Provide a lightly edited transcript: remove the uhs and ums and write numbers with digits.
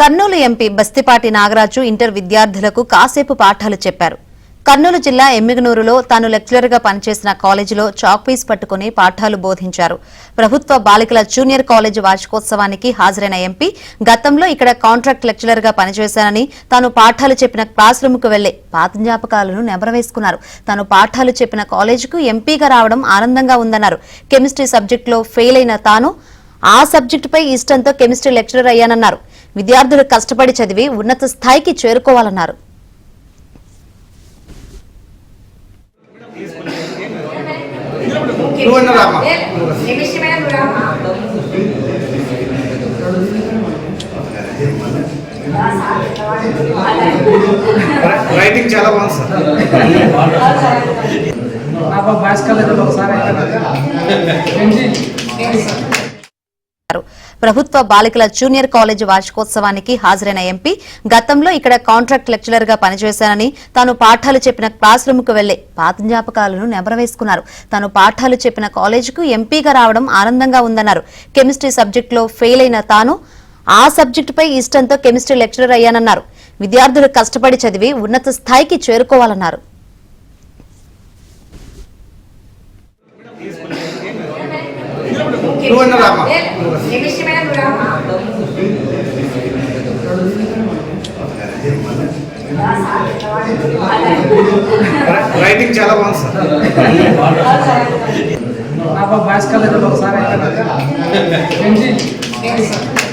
Kurnool MP Bastipati Nagaraju inter విద్యార్థులకు కాసేపు పాఠాలు చెప్పారు. కర్నూలు జిల్లా ఎమ్మిగనూరులో తాను లెక్చరర్గా పనిచేసిన కాలేజీలో చాక్పీస్ పట్టుకుని పాఠాలు బోధించారు. ప్రభుత్వ బాలికల జూనియర్ కాలేజీ వార్షికోత్సవానికి హాజరైన ఎంపీ గతంలో ఇక్కడ కాంట్రాక్ట్ లెక్చరర్గా పనిచేశానని, తాను పాఠాలు చెప్పిన క్లాస్ రూమ్కు వెళ్లే పాత జ్ఞాపకాలను నెమరవేసుకున్నారు. తాను పాఠాలు చెప్పిన కాలేజీకు ఎంపీగా రావడం ఆనందంగా ఉందన్నారు. కెమిస్ట్రీ సబ్జెక్టులో ఫెయిల్ అయిన తాను ఆ సబ్జెక్టుపై ఇష్టంతో కెమిస్ట్రీ లెక్చరర్ అయ్యానన్నారు. విద్యార్థులు కష్టపడి చదివి ఉన్నత స్థాయికి చేరుకోవాలన్నారు. రైటింగ్ చాలా బాగుంది సార్. ప్రభుత్వ బాలికల జూనియర్ కాలేజీ వార్షికోత్సవానికి హాజరైన ఎంపీ గతంలో ఇక్కడ కాంట్రాక్ట్ లెక్చరర్ గా పనిచేశానని, తాను పాఠాలు చెప్పిన క్లాస్ రూమ్కు వెళ్లే పాత జ్ఞాపకాలను నెమరవేసుకున్నారు. తాను పాఠాలు చెప్పిన కాలేజీకు ఎంపీగా రావడం ఆనందంగా ఉందన్నారు. కెమిస్ట్రీ సబ్జెక్టులో ఫెయిల్ అయిన తాను ఆ సబ్జెక్టుపై ఇష్టంతో కెమిస్ట్రీ లెక్చరర్ అయ్యానన్నారు. విద్యార్థులు కష్టపడి చదివి ఉన్నత స్థాయికి చేరుకోవాలన్నారు. రైటింగ్ చాలా బాగుంది సార్.